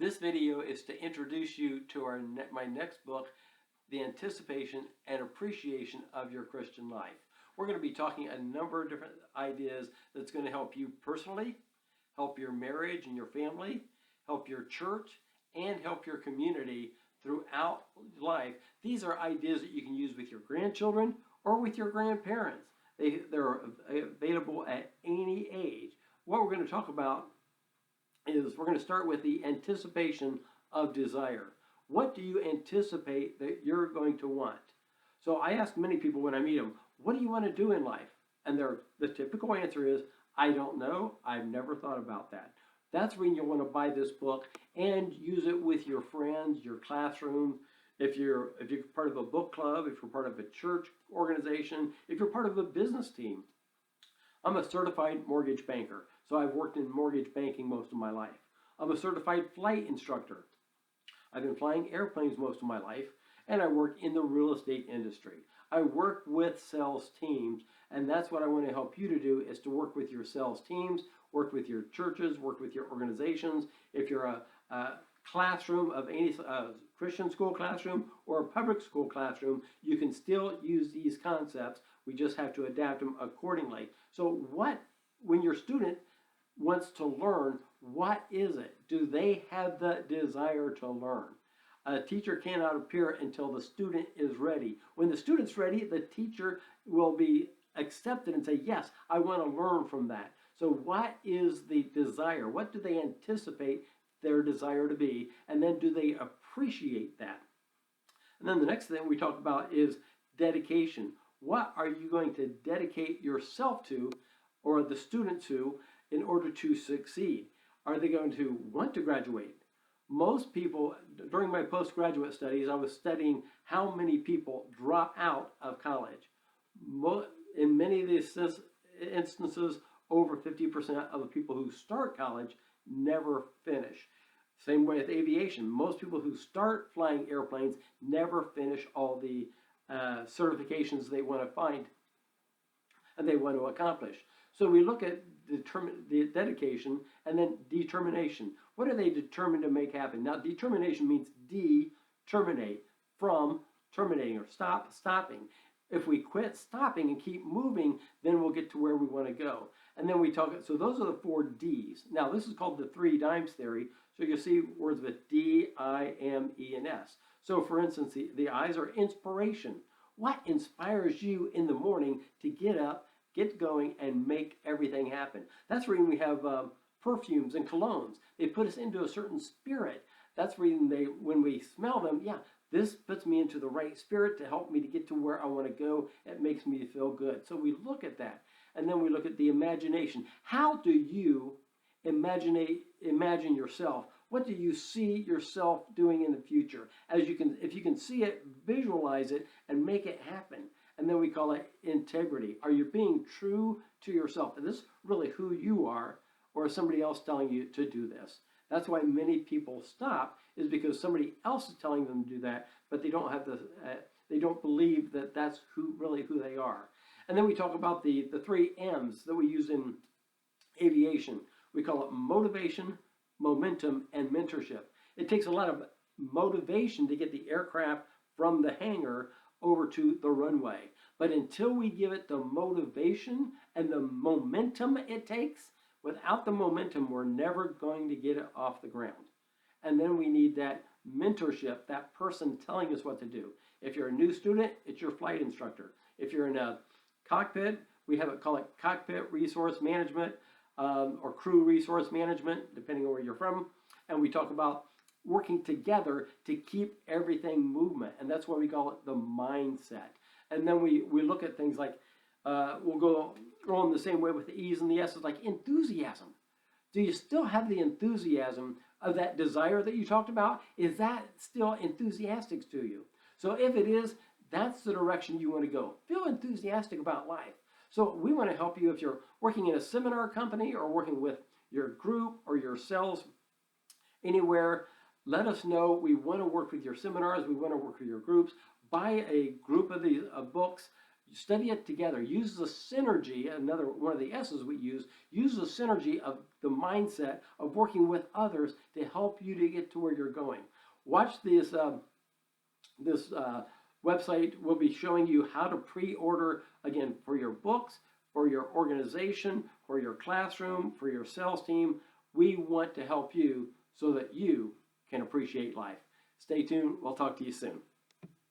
This video is to introduce you to my next book, The Anticipation and Appreciation of Your Christian Life. We're going to be talking a number of different ideas that's going to help you personally, help your marriage and your family, help your church, and help your community throughout life. These are ideas that you can use with your grandchildren or with your grandparents. They're available at any age. What we're going to talk about is we're going to start with the anticipation of desire. What do you anticipate that you're going to want? So I ask many people when I meet them, what do you want to do in life? And the typical answer is, I don't know. I've never thought about that. That's when you'll want to buy this book and use it with your friends, your classroom. If you're part of a book club, if you're part of a church organization, if you're part of a business team. I'm a certified mortgage banker, so I've worked in mortgage banking most of my life. I'm a certified flight instructor. I've been flying airplanes most of my life, and I work in the real estate industry. I work with sales teams, and that's what I want to help you to do, is to work with your sales teams, work with your churches, work with your organizations. If you're a classroom of any Christian school classroom or a public school classroom, you can still use these concepts. We just have to adapt them accordingly. So when your student wants to learn, what is it? Do they have the desire to learn? A teacher cannot appear until the student is ready. When the student's ready, the teacher will be accepted and say, yes, I want to learn from that. So what is the desire? What do they anticipate their desire to be? And then do they appreciate that? And then the next thing we talk about is dedication. What are you going to dedicate yourself to, or the student to, in order to succeed? Are they going to want to graduate? Most people, during my postgraduate studies, I was studying how many people drop out of college. In many of these instances, over 50% of the people who start college never finish. Same way with aviation. Most people who start flying airplanes never finish all the certifications they want to find and they want to accomplish. So we look at the dedication and then determination. What are they determined to make happen? Now, determination means de-terminate, from terminating, or stopping. If we quit stopping and keep moving, then we'll get to where we want to go. And then we talk, so those are the 4 D's. Now, this is called the 3 dimes theory. So you'll see words with D, I, M, E, and S. So for instance, the I's are inspiration. What inspires you in the morning to get up, get going, and make everything happen? That's when we have perfumes and colognes. They put us into a certain spirit. That's when we smell them, yeah, this puts me into the right spirit to help me to get to where I want to go. It makes me feel good. So we look at that. And then we look at the imagination. How do you imagine yourself? What do you see yourself doing in the future? If you can see it, visualize it, and make it happen. And then we call it integrity. Are you being true to yourself? Is this really who you are, or is somebody else telling you to do this? That's why many people stop, is because somebody else is telling them to do that, but they don't believe that that's really who they are. And then we talk about the 3 M's that we use in aviation. We call it motivation, momentum, and mentorship. It takes a lot of motivation to get the aircraft from the hangar over to the runway. But until we give it the motivation and the momentum it takes, without the momentum, we're never going to get it off the ground. And then we need that mentorship, that person telling us what to do. If you're a new student, it's your flight instructor. If you're in a cockpit, we call it cockpit resource management, or crew resource management, depending on where you're from. And we talk about working together to keep everything movement. And that's why we call it the mindset. And then we look at things like, we'll go on the same way with the E's and the S's, like enthusiasm. Do you still have the enthusiasm of that desire that you talked about? Is that still enthusiastic to you? So if it is, that's the direction you want to go. Feel enthusiastic about life. So we want to help you if you're working in a seminar company or working with your group or your sales anywhere. Let us know. We want to work with your seminars. We want to work with your groups. Buy a group of these books. Study it together. Use the synergy, another one of the S's we use the synergy of the mindset of working with others to help you to get to where you're going. Watch this, website will be showing you how to pre-order, again, for your books, for your organization, for your classroom, for your sales team. We want to help you so that you can appreciate life. Stay tuned. We'll talk to you soon.